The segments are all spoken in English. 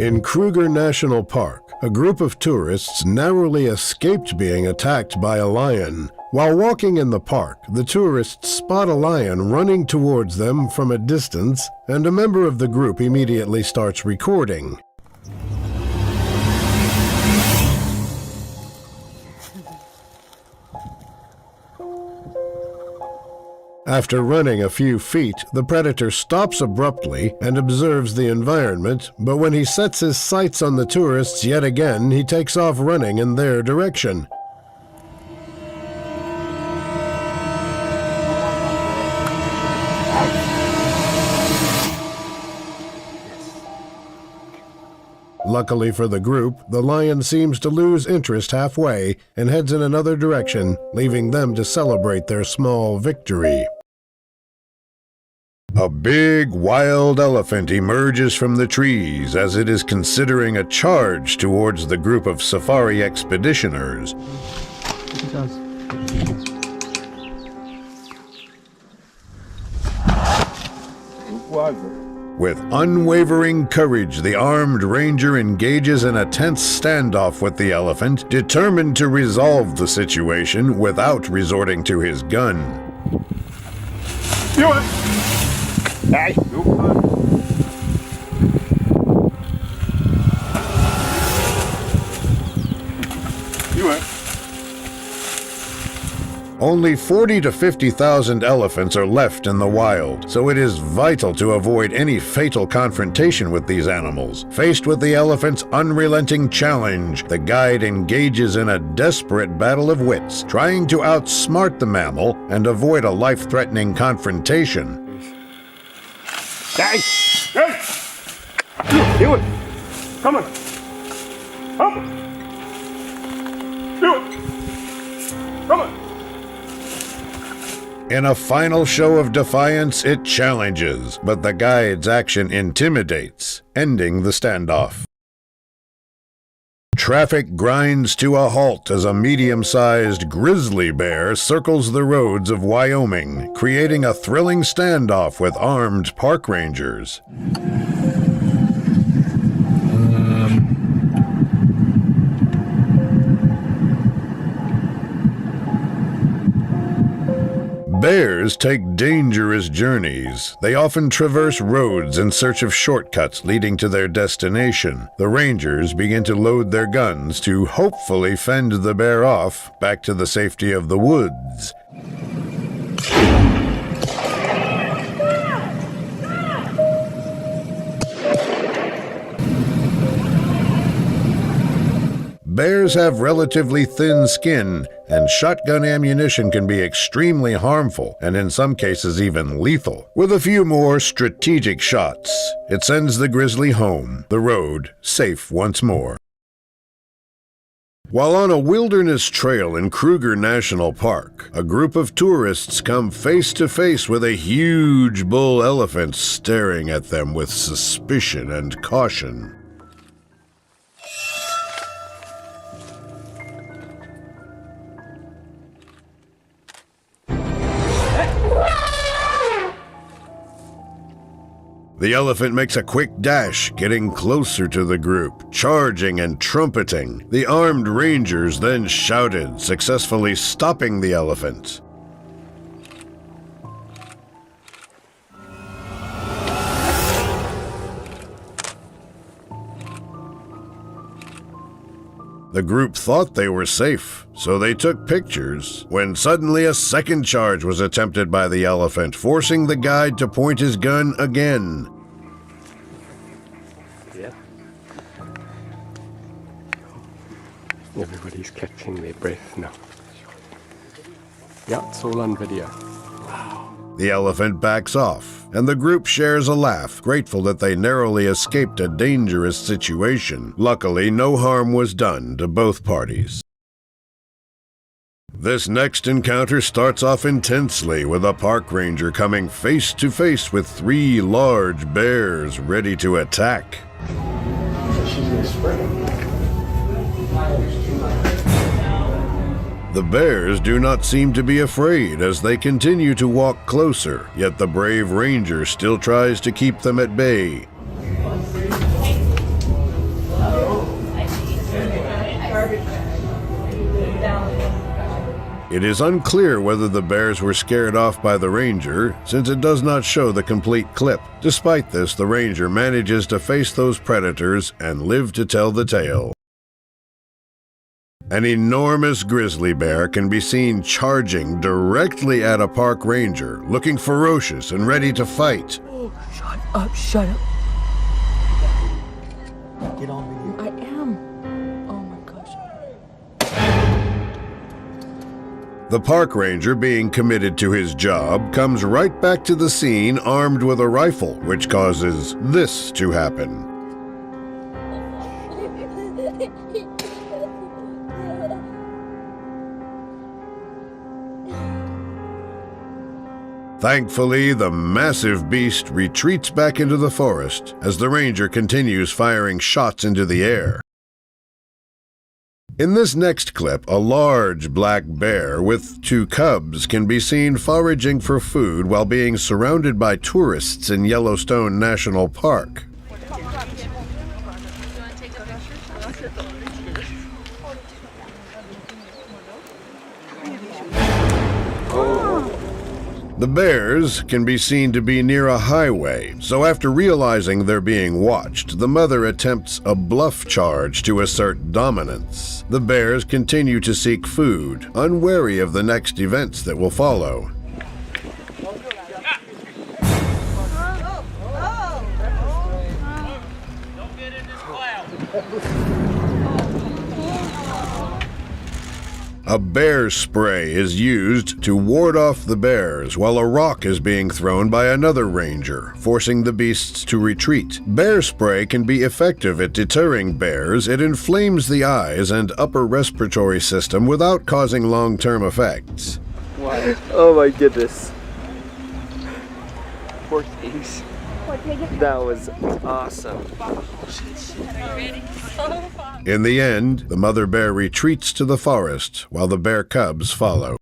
In Kruger National Park, a group of tourists narrowly escaped being attacked by a lion. While walking in the park, the tourists spot a lion running towards them from a distance, and a member of the group immediately starts recording. After running a few feet, the predator stops abruptly and observes the environment, but when he sets his sights on the tourists yet again, he takes off running in their direction. Luckily for the group, the lion seems to lose interest halfway and heads in another direction, leaving them to celebrate their small victory. A big, wild elephant emerges from the trees as it is considering a charge towards the group of safari expeditioners. With unwavering courage, the armed ranger engages in a tense standoff with the elephant, determined to resolve the situation without resorting to his gun. Do it! Hey! Do it! Only 40 to 50,000 elephants are left in the wild, so it is vital to avoid any fatal confrontation with these animals. Faced with the elephant's unrelenting challenge, the guide engages in a desperate battle of wits, trying to outsmart the mammal and avoid a life-threatening confrontation. Hey! Hey! Do it! Come on! Come on! Do it! Come on! In a final show of defiance, it challenges, but the guide's action intimidates, ending the standoff. Traffic grinds to a halt as a medium-sized grizzly bear circles the roads of Wyoming, creating a thrilling standoff with armed park rangers. Bears take dangerous journeys. They often traverse roads in search of shortcuts leading to their destination. The rangers begin to load their guns to hopefully fend the bear off back to the safety of the woods. Bears have relatively thin skin, and shotgun ammunition can be extremely harmful, and in some cases even lethal. With a few more strategic shots, it sends the grizzly home, the road safe once more. While on a wilderness trail in Kruger National Park, a group of tourists come face to face with a huge bull elephant staring at them with suspicion and caution. The elephant makes a quick dash, getting closer to the group, charging and trumpeting. The armed rangers then shouted, successfully stopping the elephant. The group thought they were safe, so they took pictures, when suddenly a second charge was attempted by the elephant, forcing the guide to point his gun again. Yeah. Everybody's catching their breath now. Yeah, it's all on video. The elephant backs off, and the group shares a laugh, grateful that they narrowly escaped a dangerous situation. Luckily, no harm was done to both parties. This next encounter starts off intensely, with a park ranger coming face to face with 3 large bears ready to attack. The bears do not seem to be afraid as they continue to walk closer, yet the brave ranger still tries to keep them at bay. It is unclear whether the bears were scared off by the ranger, since it does not show the complete clip. Despite this, the ranger manages to face those predators and live to tell the tale. An enormous grizzly bear can be seen charging directly at a park ranger, looking ferocious and ready to fight. Oh, shut up, shut up. Get on video. I am. Oh my gosh. The park ranger, being committed to his job, comes right back to the scene armed with a rifle, which causes this to happen. Thankfully, the massive beast retreats back into the forest as the ranger continues firing shots into the air. In this next clip, a large black bear with 2 cubs can be seen foraging for food while being surrounded by tourists in Yellowstone National Park. The bears can be seen to be near a highway, so after realizing they're being watched, the mother attempts a bluff charge to assert dominance. The bears continue to seek food, unwary of the next events that will follow. Don't get in this cloud. A bear spray is used to ward off the bears, while a rock is being thrown by another ranger, forcing the beasts to retreat. Bear spray can be effective at deterring bears. It inflames the eyes and upper respiratory system without causing long-term effects. Wow. Oh my goodness. Poor things. That was awesome. In the end, the mother bear retreats to the forest, while the bear cubs follow.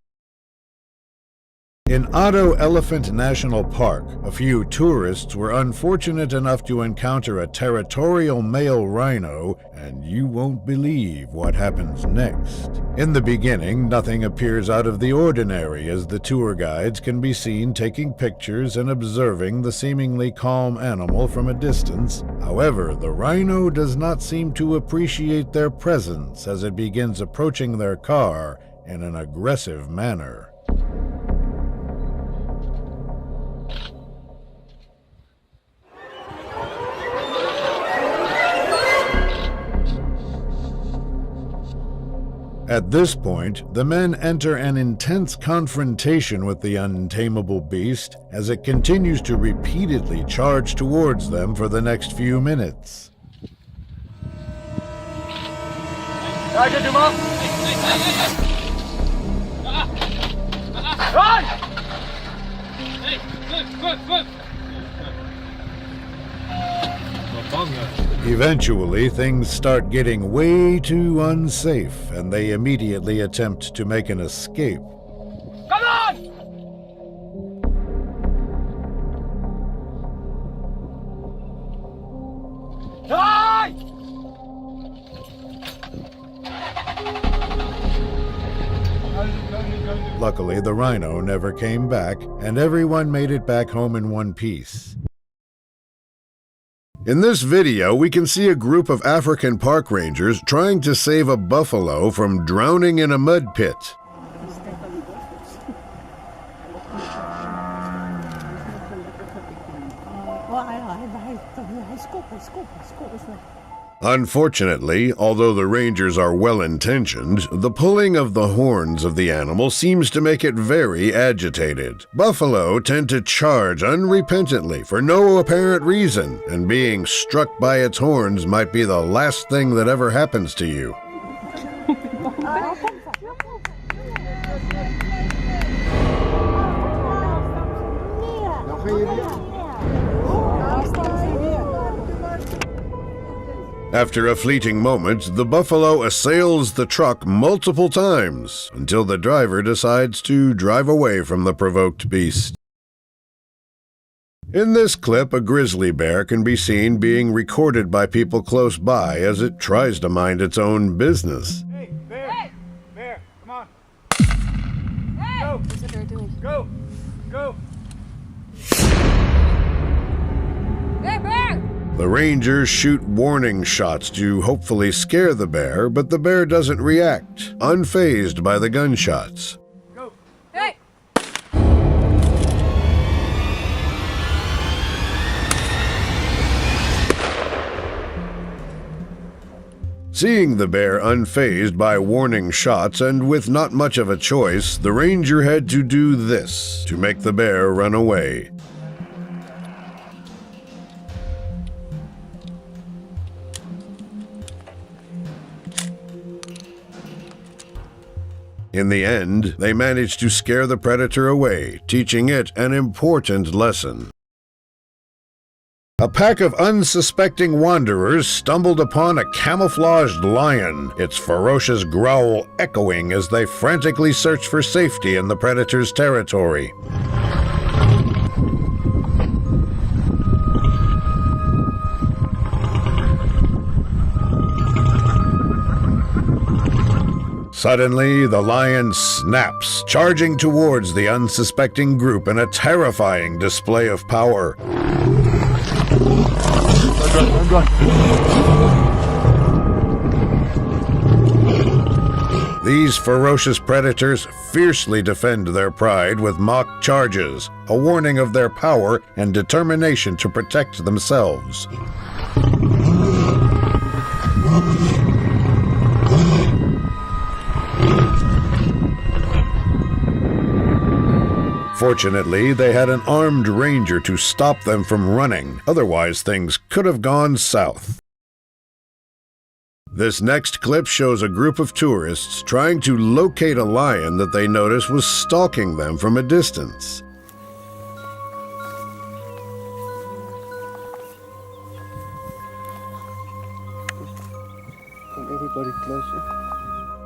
In Otto Elephant National Park, a few tourists were unfortunate enough to encounter a territorial male rhino, and you won't believe what happens next. In the beginning, nothing appears out of the ordinary, as the tour guides can be seen taking pictures and observing the seemingly calm animal from a distance. However, the rhino does not seem to appreciate their presence as it begins approaching their car in an aggressive manner. At this point, the men enter an intense confrontation with the untamable beast as it continues to repeatedly charge towards them for the next few minutes. Eventually, things start getting way too unsafe, and they immediately attempt to make an escape. Come on! Die! Luckily, the rhino never came back, and everyone made it back home in one piece. In this video, we can see a group of African park rangers trying to save a buffalo from drowning in a mud pit. Unfortunately, although the rangers are well-intentioned, the pulling of the horns of the animal seems to make it very agitated. Buffalo tend to charge unrepentantly for no apparent reason, and being struck by its horns might be the last thing that ever happens to you. After a fleeting moment, the buffalo assails the truck multiple times until the driver decides to drive away from the provoked beast. In this clip, a grizzly bear can be seen being recorded by people close by as it tries to mind its own business. Go. What's the bear doing? Go. Go. Hey, bear! The rangers shoot warning shots to hopefully scare the bear, but the bear doesn't react, unfazed by the gunshots. Go. Hey! Seeing the bear unfazed by warning shots and with not much of a choice, the ranger had to do this to make the bear run away. In the end, they managed to scare the predator away, teaching it an important lesson. A pack of unsuspecting wanderers stumbled upon a camouflaged lion, its ferocious growl echoing as they frantically searched for safety in the predator's territory. Suddenly, the lion snaps, charging towards the unsuspecting group in a terrifying display of power. These ferocious predators fiercely defend their pride with mock charges, a warning of their power and determination to protect themselves. Fortunately, they had an armed ranger to stop them from running, otherwise things could have gone south. This next clip shows a group of tourists trying to locate a lion that they noticed was stalking them from a distance. Come everybody closer.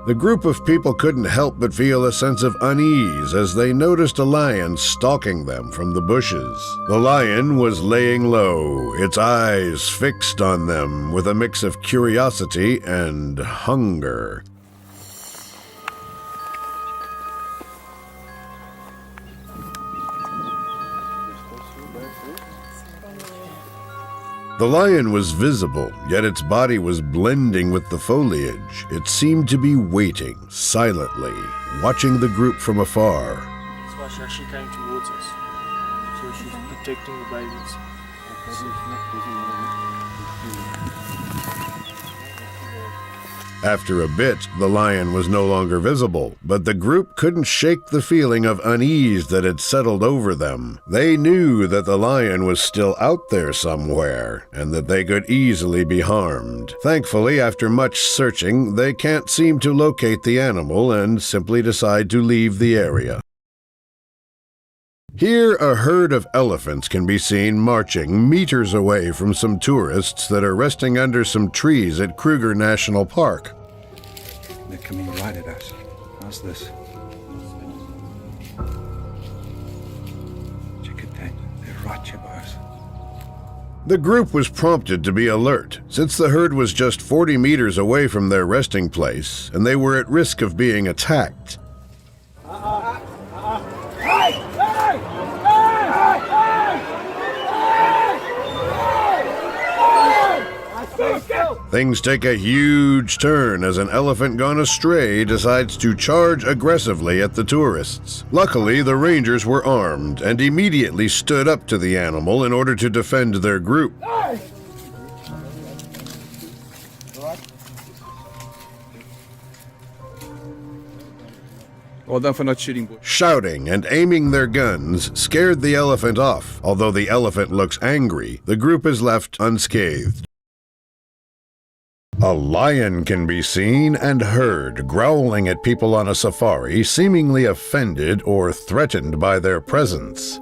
The group of people couldn't help but feel a sense of unease as they noticed a lion stalking them from the bushes. The lion was laying low, its eyes fixed on them with a mix of curiosity and hunger. The lion was visible, yet its body was blending with the foliage. It seemed to be waiting, silently, watching the group from afar. That's why she actually came towards us. So she's protecting the babies. After a bit, the lion was no longer visible, but the group couldn't shake the feeling of unease that had settled over them. They knew that the lion was still out there somewhere, and that they could easily be harmed. Thankfully, after much searching, they can't seem to locate the animal and simply decide to leave the area. Here, a herd of elephants can be seen marching meters away from some tourists that are resting under some trees at Kruger National Park. They're coming right at us. How's this? Check it out. They're right here, boys. The group was prompted to be alert, since the herd was just 40 meters away from their resting place, and they were at risk of being attacked. Things take a huge turn as an elephant gone astray decides to charge aggressively at the tourists. Luckily, the rangers were armed and immediately stood up to the animal in order to defend their group. Well done for not shooting, boy. Shouting and aiming their guns scared the elephant off. Although the elephant looks angry, the group is left unscathed. A lion can be seen and heard growling at people on a safari, seemingly offended or threatened by their presence.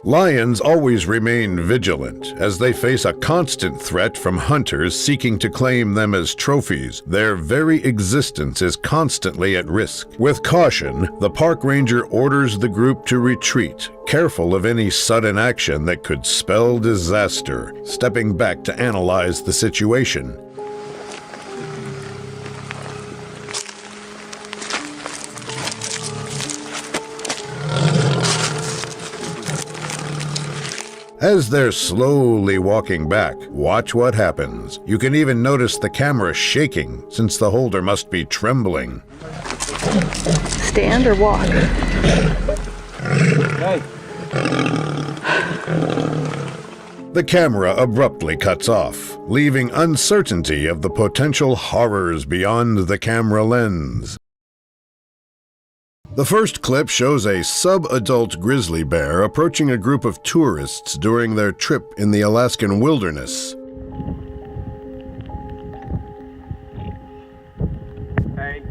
Lions always remain vigilant, as they face a constant threat from hunters seeking to claim them as trophies. Their very existence is constantly at risk. With caution, the park ranger orders the group to retreat, careful of any sudden action that could spell disaster, stepping back to analyze the situation. As they're slowly walking back, watch what happens. You can even notice the camera shaking, since the holder must be trembling. Stand or walk? The camera abruptly cuts off, leaving uncertainty of the potential horrors beyond the camera lens. The first clip shows a sub-adult grizzly bear approaching a group of tourists during their trip in the Alaskan wilderness. Hey.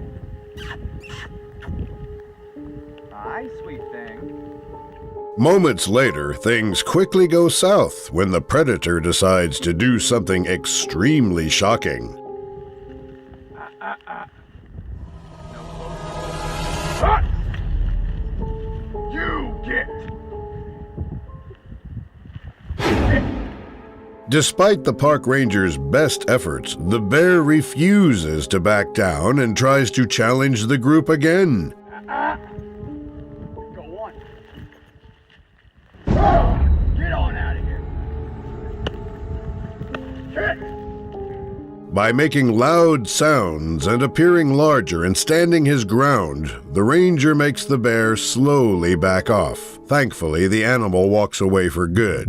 Hi, sweet thing. Moments later, things quickly go south when the predator decides to do something extremely shocking. You get. Despite the park ranger's best efforts, the bear refuses to back down and tries to challenge the group again. Go on. Get on out of here. Hit. By making loud sounds and appearing larger and standing his ground, the ranger makes the bear slowly back off. Thankfully, the animal walks away for good.